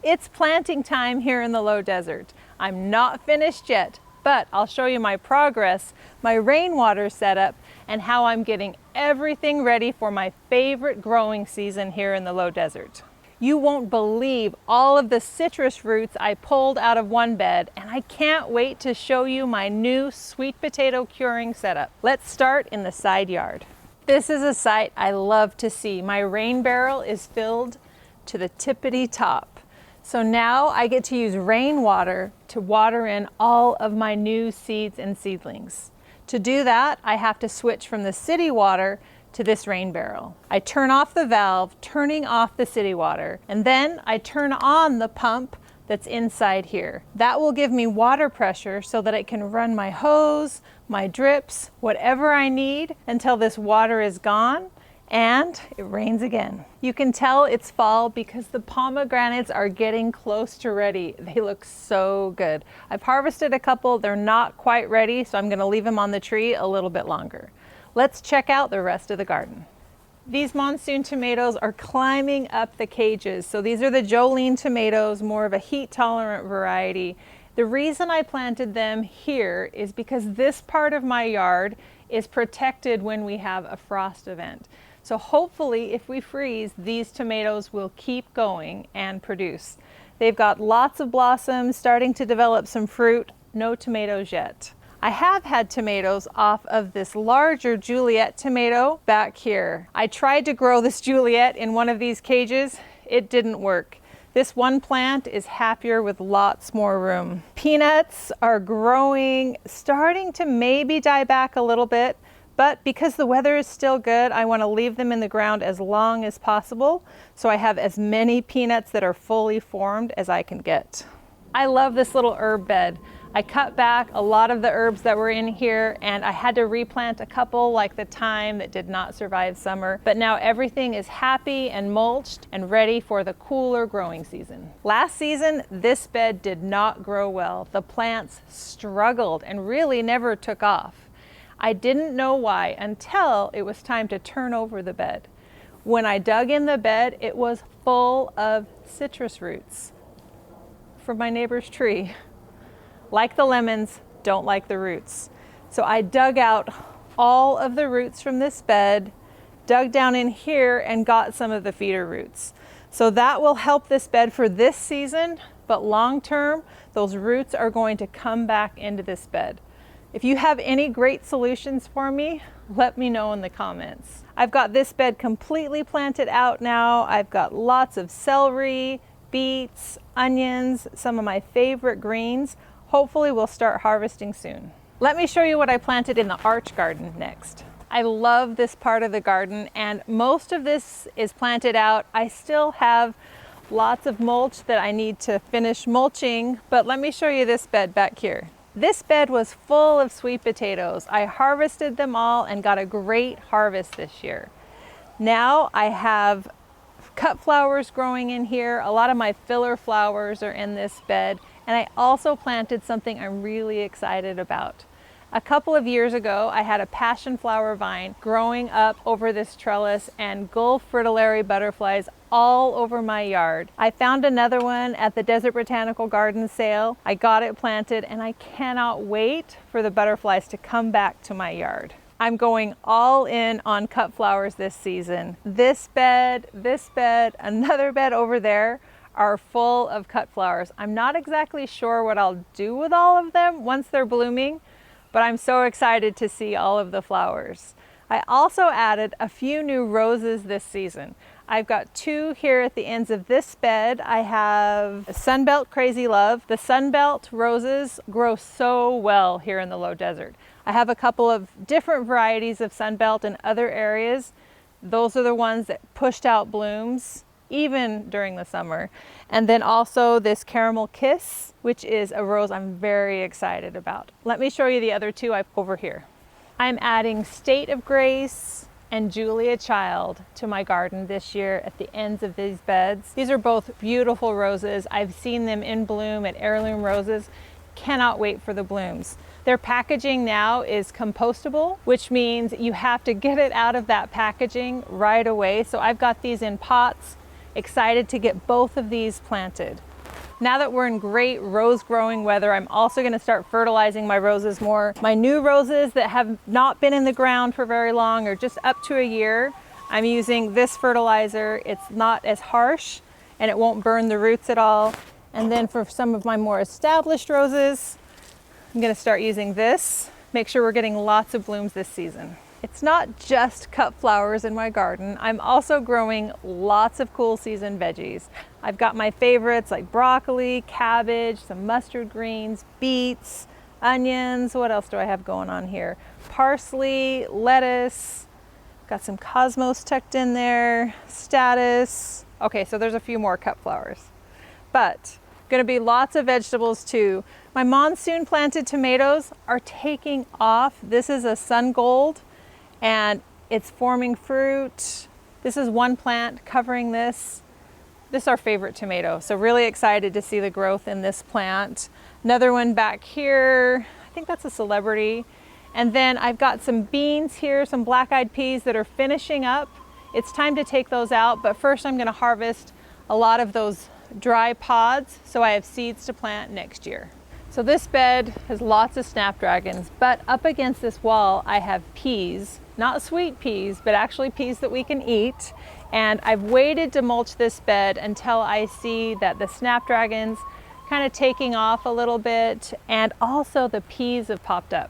It's planting time here in the low desert. I'm not finished yet, but I'll show you my progress, my rainwater setup, and how I'm getting everything ready for my favorite growing season here in the low desert. You won't believe all of the citrus roots I pulled out of one bed, and I can't wait to show you my new sweet potato curing setup. Let's start in the side yard. This is a sight I love to see. My rain barrel is filled to the tippity top. So now I get to use rainwater to water in all of my new seeds and seedlings. To do that, I have to switch from the city water to this rain barrel. I turn off the valve, turning off the city water, and then I turn on the pump that's inside here. That will give me water pressure so that I can run my hose, my drips, whatever I need until this water is gone and it rains again. You can tell it's fall because the pomegranates are getting close to ready. They look so good. I've harvested a couple, they're not quite ready, so I'm gonna leave them on the tree a little bit longer. Let's check out the rest of the garden. These monsoon tomatoes are climbing up the cages. So these are the Jolene tomatoes, more of a heat tolerant variety. The reason I planted them here is because this part of my yard is protected when we have a frost event. So hopefully if we freeze, these tomatoes will keep going and produce. They've got lots of blossoms, starting to develop some fruit, no tomatoes yet. I have had tomatoes off of this larger Juliet tomato back here. I tried to grow this Juliet in one of these cages. It didn't work. This one plant is happier with lots more room. Peanuts are growing, starting to maybe die back a little bit, but because the weather is still good, I want to leave them in the ground as long as possible, so I have as many peanuts that are fully formed as I can get. I love this little herb bed. I cut back a lot of the herbs that were in here, and I had to replant a couple like the thyme that did not survive summer. But now everything is happy and mulched and ready for the cooler growing season. Last season, this bed did not grow well. The plants struggled and really never took off. I didn't know why until it was time to turn over the bed. When I dug in the bed, it was full of citrus roots from my neighbor's tree. Like the lemons, don't like the roots. So I dug out all of the roots from this bed, dug down in here and got some of the feeder roots. So that will help this bed for this season, but long term, those roots are going to come back into this bed. If you have any great solutions for me, let me know in the comments. I've got this bed completely planted out now. I've got lots of celery, beets, onions, some of my favorite greens. Hopefully we'll start harvesting soon. Let me show you what I planted in the arch garden next. I love this part of the garden, and most of this is planted out. I still have lots of mulch that I need to finish mulching, but let me show you this bed back here. This bed was full of sweet potatoes. I harvested them all and got a great harvest this year. Now I have cut flowers growing in here. A lot of my filler flowers are in this bed. And I also planted something I'm really excited about. A couple of years ago, I had a passionflower vine growing up over this trellis and Gulf fritillary butterflies all over my yard. I found another one at the Desert Botanical Garden sale. I got it planted and I cannot wait for the butterflies to come back to my yard. I'm going all in on cut flowers this season. This bed, another bed over there are full of cut flowers. I'm not exactly sure what I'll do with all of them once they're blooming, but I'm so excited to see all of the flowers. I also added a few new roses this season. I've got two here at the ends of this bed. I have Sunbelt Crazy Love. The Sunbelt roses grow so well here in the low desert. I have a couple of different varieties of Sunbelt in other areas. Those are the ones that pushed out blooms even during the summer. And then also this Caramel Kiss, which is a rose I'm very excited about. Let me show you the other two I've over here. I'm adding State of Grace and Julia Child to my garden this year at the ends of these beds. These are both beautiful roses. I've seen them in bloom at Heirloom Roses. Cannot wait for the blooms. Their packaging now is compostable, which means you have to get it out of that packaging right away. So I've got these in pots, excited to get both of these planted. Now that we're in great rose growing weather, I'm also going to start fertilizing my roses more. My new roses that have not been in the ground for very long or just up to a year, I'm using this fertilizer. It's not as harsh and it won't burn the roots at all. And then for some of my more established roses, I'm going to start using this. Make sure we're getting lots of blooms this season. It's not just cut flowers in my garden. I'm also growing lots of cool season veggies. I've got my favorites like broccoli, cabbage, some mustard greens, beets, onions. What else do I have going on here? Parsley, lettuce, got some cosmos tucked in there, statice. Okay, so there's a few more cut flowers, but gonna be lots of vegetables too. My monsoon planted tomatoes are taking off. This is a sun gold and it's forming fruit. This is one plant covering this. This is our favorite tomato. So really excited to see the growth in this plant. Another one back here. I think that's a celebrity. And then I've got some beans here, some black-eyed peas that are finishing up. It's time to take those out, but first I'm gonna harvest a lot of those dry pods so I have seeds to plant next year. So this bed has lots of snapdragons, but up against this wall I have peas, not sweet peas, but actually peas that we can eat. And I've waited to mulch this bed until I see that the snapdragons kind of taking off a little bit and also the peas have popped up.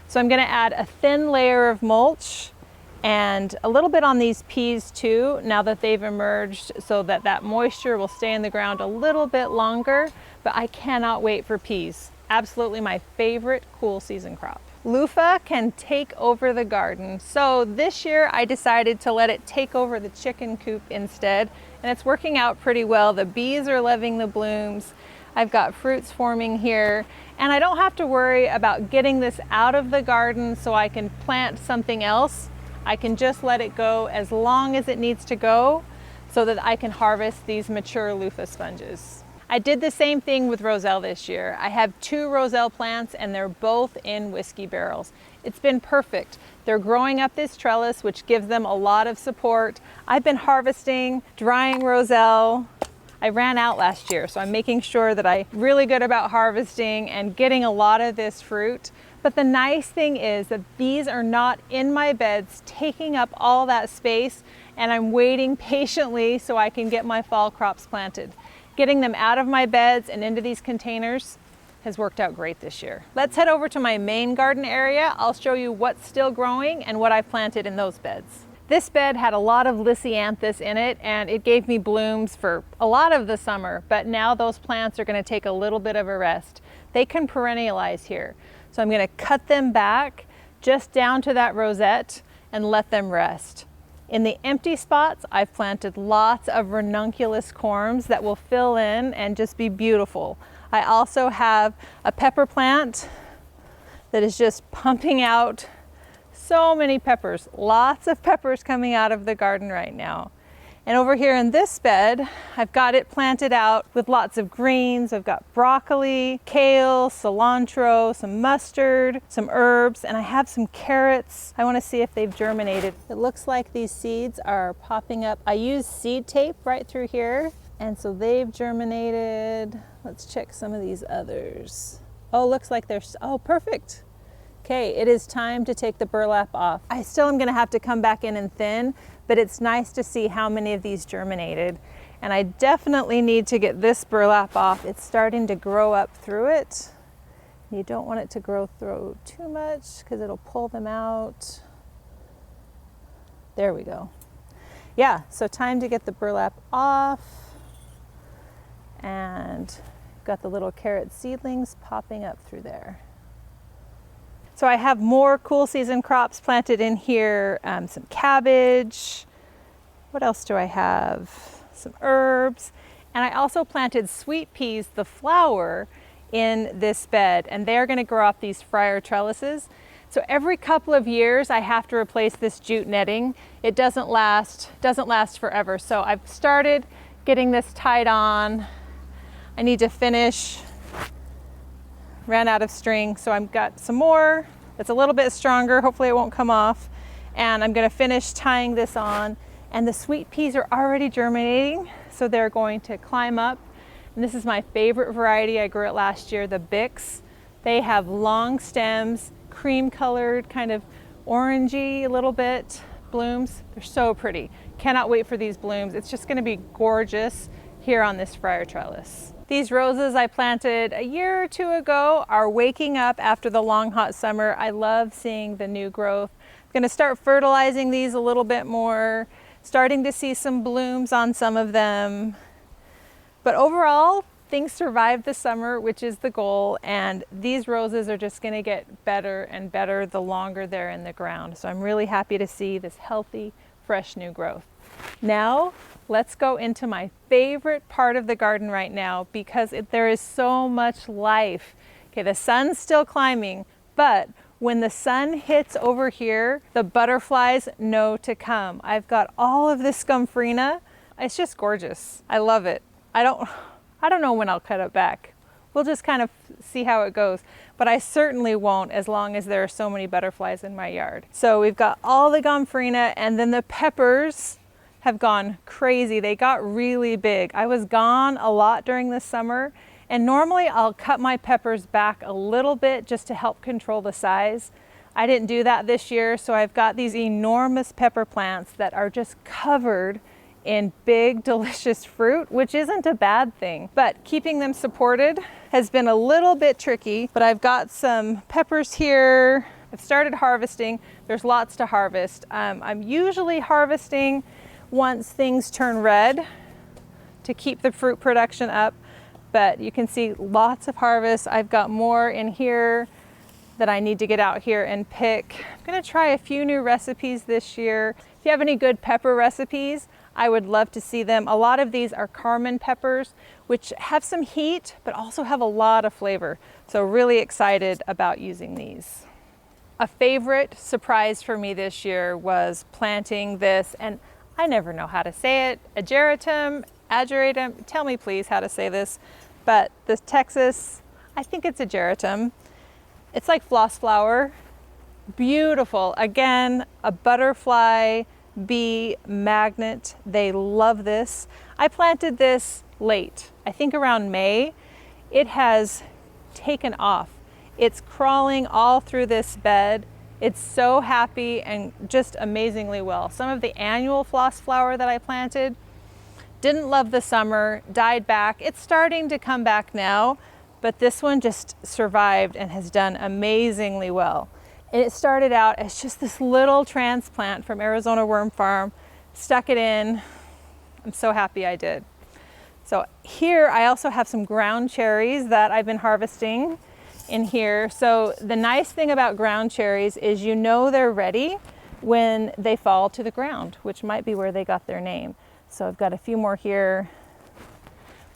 So I'm gonna add a thin layer of mulch and a little bit on these peas too, now that they've emerged, so that that moisture will stay in the ground a little bit longer. But I cannot wait for peas. Absolutely my favorite cool season crop. Loofah can take over the garden. So this year I decided to let it take over the chicken coop instead, and it's working out pretty well. The bees are loving the blooms. I've got fruits forming here, and I don't have to worry about getting this out of the garden so I can plant something else. I can just let it go as long as it needs to go so that I can harvest these mature loofah sponges. I did the same thing with roselle this year. I have 2 roselle plants and they're both in whiskey barrels. It's been perfect. They're growing up this trellis, which gives them a lot of support. I've been harvesting, drying roselle. I ran out last year, so I'm making sure that I'm really good about harvesting and getting a lot of this fruit. But the nice thing is that bees are not in my beds taking up all that space, and I'm waiting patiently so I can get my fall crops planted. Getting them out of my beds and into these containers has worked out great this year. Let's head over to my main garden area. I'll show you what's still growing and what I've planted in those beds. This bed had a lot of lisianthus in it and it gave me blooms for a lot of the summer, but now those plants are going to take a little bit of a rest. They can perennialize here. So I'm going to cut them back just down to that rosette and let them rest. In the empty spots, I've planted lots of ranunculus corms that will fill in and just be beautiful. I also have a pepper plant that is just pumping out so many peppers, lots of peppers coming out of the garden right now. And over here in this bed, I've got it planted out with lots of greens. I've got broccoli, kale, cilantro, some mustard, some herbs, and I have some carrots. I want to see if they've germinated. It looks like these seeds are popping up. I use seed tape right through here, and so they've germinated. Let's check some of these others. Oh, looks like they're, oh, perfect. Okay, it is time to take the burlap off. I still am going to have to come back in and thin, but it's nice to see how many of these germinated. And I definitely need to get this burlap off. It's starting to grow up through it. You don't want it to grow through too much because it'll pull them out. There we go. Yeah, so time to get the burlap off. And got the little carrot seedlings popping up through there. So I have more cool season crops planted in here, some cabbage. What else do I have? Some herbs. And I also planted sweet peas, the flower, in this bed, and they're gonna grow up these Freyr trellises. So every couple of years I have to replace this jute netting. It doesn't last forever. So I've started getting this tied on. I need to finish. Ran out of string, so I've got some more. It's a little bit stronger. Hopefully it won't come off. And I'm gonna finish tying this on. And the sweet peas are already germinating, so they're going to climb up. And this is my favorite variety. I grew it last year, the Bix. They have long stems, cream colored, kind of orangey a little bit blooms. They're so pretty. Cannot wait for these blooms. It's just gonna be gorgeous here on this Freyr trellis. These roses I planted a year or two ago are waking up after the long hot summer. I love seeing the new growth. I'm gonna start fertilizing these a little bit more, starting to see some blooms on some of them. But overall, things survived the summer, which is the goal, and these roses are just gonna get better and better the longer they're in the ground. So I'm really happy to see this healthy, fresh new growth. Now, let's go into my favorite part of the garden right now because there is so much life. Okay, the sun's still climbing, but when the sun hits over here, the butterflies know to come. I've got all of this Gomphrena. It's just gorgeous. I love it. I don't know when I'll cut it back. We'll just kind of see how it goes, but I certainly won't as long as there are so many butterflies in my yard. So we've got all the Gomphrena, and then the peppers have gone crazy. They got really big. I was gone a lot during the summer, and normally I'll cut my peppers back a little bit just to help control the size. I didn't do that this year, so I've got these enormous pepper plants that are just covered in big, delicious fruit, which isn't a bad thing. But keeping them supported has been a little bit tricky, but I've got some peppers here. I've started harvesting. There's lots to harvest. I'm usually harvesting once things turn red to keep the fruit production up, but you can see lots of harvest. I've got more in here that I need to get out here and pick. I'm gonna try a few new recipes this year. If you have any good pepper recipes, I would love to see them. A lot of these are Carmen peppers, which have some heat, but also have a lot of flavor. So really excited about using these. A favorite surprise for me this year was planting this, and I never know how to say it, ageratum, tell me please how to say this, but this Texas, I think it's ageratum. It's like floss flower, beautiful. Again, a butterfly bee magnet. They love this. I planted this late, I think around May. It has taken off. It's crawling all through this bed. It's so happy and just amazingly well. Some of the annual floss flower that I planted didn't love the summer, died back. It's starting to come back now, but this one just survived and has done amazingly well. And it started out as just this little transplant from Arizona Worm Farm, stuck it in. I'm so happy I did. So here I also have some ground cherries that I've been harvesting in here. So the nice thing about ground cherries is you know they're ready when they fall to the ground, which might be where they got their name. So I've got a few more here.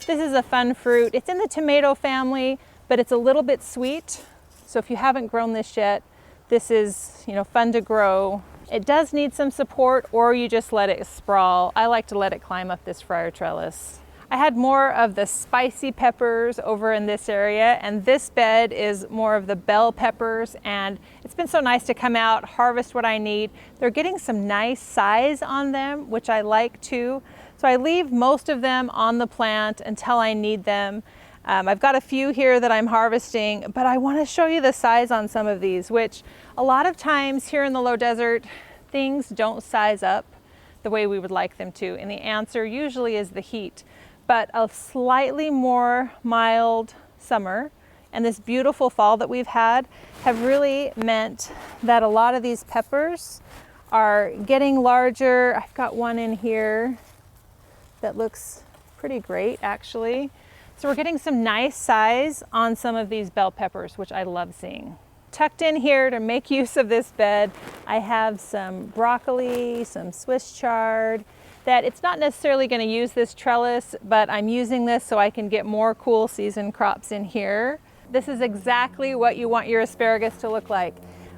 This is a fun fruit. It's in the tomato family, but it's a little bit sweet. So if you haven't grown this yet, this is, fun to grow. It does need some support, or you just let it sprawl. I like to let it climb up this Freyr trellis. I had more of the spicy peppers over in this area, and this bed is more of the bell peppers, and it's been so nice to come out, harvest what I need. They're getting some nice size on them, which I like too. So I leave most of them on the plant until I need them. I've got a few here that I'm harvesting, but I want to show you the size on some of these, which a lot of times here in the low desert, things don't size up the way we would like them to. And the answer usually is the heat. But a slightly more mild summer and this beautiful fall that we've had have really meant that a lot of these peppers are getting larger. I've got one in here that looks pretty great actually. So we're getting some nice size on some of these bell peppers, which I love seeing. Tucked in here to make use of this bed, I have some broccoli, some Swiss chard, that it's not necessarily going to use this trellis, but I'm using this so I can get more cool season crops in here. This is exactly what you want your asparagus to look like.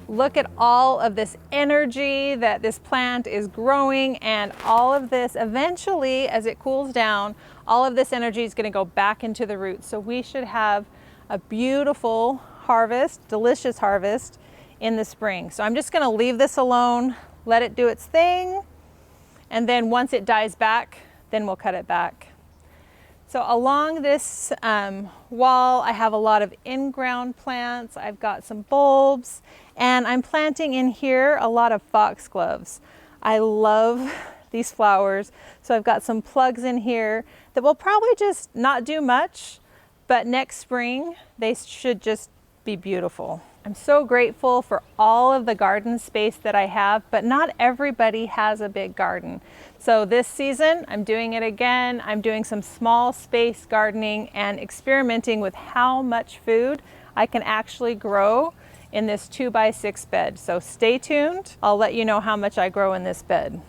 Look at all of this energy that this plant is growing, and all of this eventually, as it cools down, all of this energy is going to go back into the roots. So we should have a beautiful harvest, delicious harvest in the spring. So I'm just going to leave this alone, let it do its thing, and then once it dies back, then we'll cut it back. So along this wall, I have a lot of in-ground plants. I've got some bulbs, and I'm planting in here a lot of foxgloves. I love these flowers. So I've got some plugs in here that will probably just not do much, but next spring, they should just be beautiful. I'm so grateful for all of the garden space that I have, but not everybody has a big garden. So this season, I'm doing it again. I'm doing some small space gardening and experimenting with how much food I can actually grow in this 2x6 bed. So stay tuned. I'll let you know how much I grow in this bed.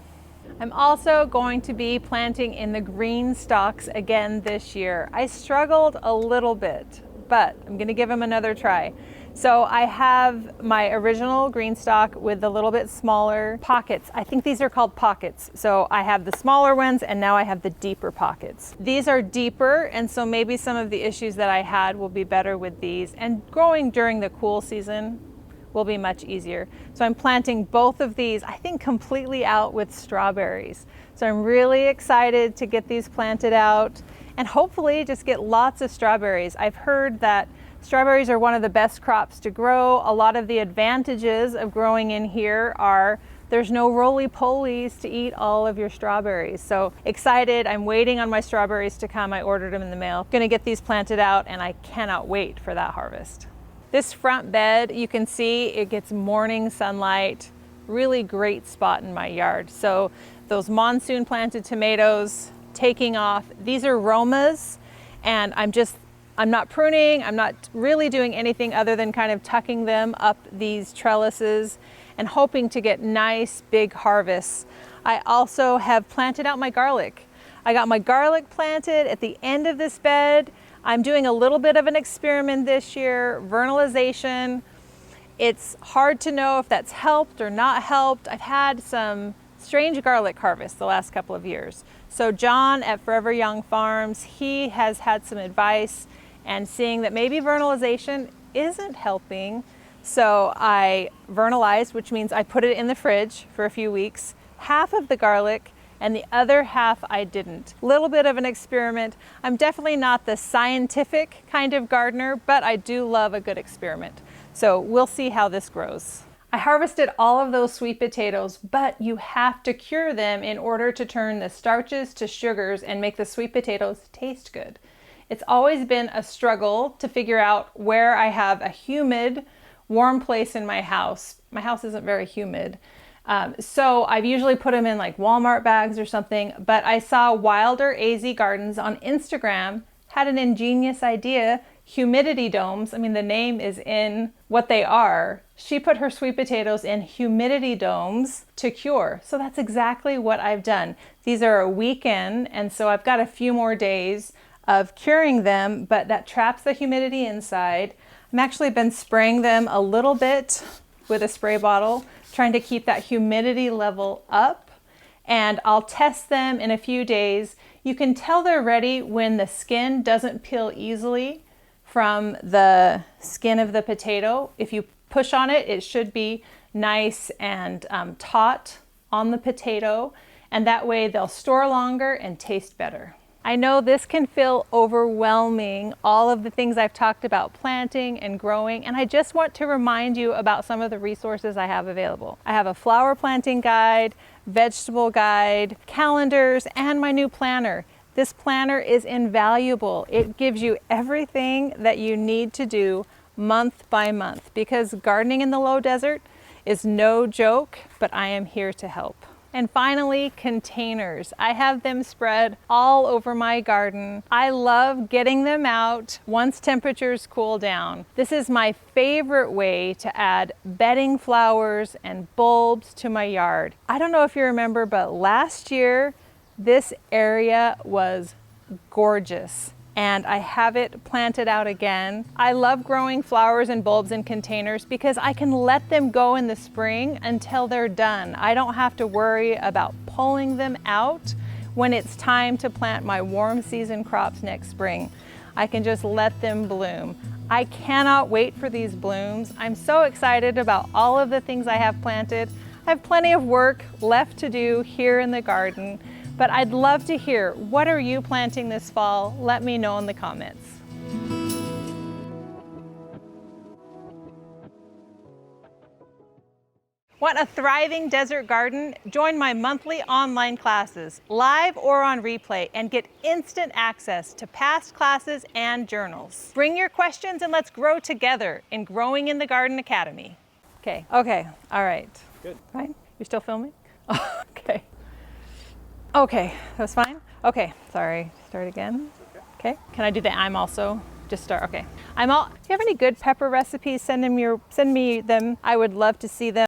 I'm also going to be planting in the GreenStalks again this year. I struggled a little bit, but I'm gonna give them another try. So I have my original GreenStalk with the little bit smaller pockets. I think these are called pockets. So I have the smaller ones and now I have the deeper pockets. These are deeper, and so maybe some of the issues that I had will be better with these, and growing during the cool season will be much easier. So I'm planting both of these, I think, completely out with strawberries. So I'm really excited to get these planted out and hopefully just get lots of strawberries. I've heard that strawberries are one of the best crops to grow. A lot of the advantages of growing in here are there's no roly-polies to eat all of your strawberries. So excited, I'm waiting on my strawberries to come. I ordered them in the mail. Gonna get these planted out, and I cannot wait for that harvest. This front bed, you can see it gets morning sunlight, really great spot in my yard. So those monsoon planted tomatoes taking off. These are Romas, and I'm not pruning, I'm not really doing anything other than kind of tucking them up these trellises and hoping to get nice big harvests. I also have planted out my garlic. I got my garlic planted at the end of this bed. I'm doing a little bit of an experiment this year, vernalization. It's hard to know if that's helped or not helped. I've had some strange garlic harvests the last couple of years. So John at Forever Young Farms, he has had some advice and seeing that maybe vernalization isn't helping. So I vernalized, which means I put it in the fridge for a few weeks, half of the garlic, and the other half I didn't. Little bit of an experiment. I'm definitely not the scientific kind of gardener, but I do love a good experiment. So we'll see how this grows. I harvested all of those sweet potatoes, but you have to cure them in order to turn the starches to sugars and make the sweet potatoes taste good. It's always been a struggle to figure out where I have a humid, warm place in my house. My house isn't very humid. So I've usually put them in like Walmart bags or something, but I saw Wilder AZ Gardens on Instagram had an ingenious idea, humidity domes. I mean, the name is in what they are. She put her sweet potatoes in humidity domes to cure. So that's exactly what I've done. These are a week in, and so I've got a few more days of curing them, but that traps the humidity inside. I've actually been spraying them a little bit with a spray bottle, trying to keep that humidity level up, and I'll test them in a few days. You can tell they're ready when the skin doesn't peel easily from the skin of the potato. If you push on it, it should be nice and taut on the potato, and that way they'll store longer and taste better. I know this can feel overwhelming, all of the things I've talked about planting and growing, and I just want to remind you about some of the resources I have available. I have a flower planting guide, vegetable guide, calendars, and my new planner. This planner is invaluable. It gives you everything that you need to do month by month, because gardening in the low desert is no joke, but I am here to help. And finally, containers. I have them spread all over my garden. I love getting them out once temperatures cool down. This is my favorite way to add bedding flowers and bulbs to my yard. I don't know if you remember, but last year, this area was gorgeous, and I have it planted out again. I love growing flowers and bulbs in containers because I can let them go in the spring until they're done. I don't have to worry about pulling them out when it's time to plant my warm season crops next spring. I can just let them bloom. I cannot wait for these blooms. I'm so excited about all of the things I have planted. I have plenty of work left to do here in the garden, But I'd love to hear, what are you planting this fall? Let me know in the comments. Want a thriving desert garden? Join my monthly online classes, live or on replay, and get instant access to past classes and journals. Bring your questions and let's grow together in Growing in the Garden Academy. Okay, all right. Good. Fine? You're still filming? Okay. Okay, that was fine? Okay, sorry, start again. Okay, can I do the I'm also? Just start, okay. If you have any good pepper recipes, send me them. I would love to see them.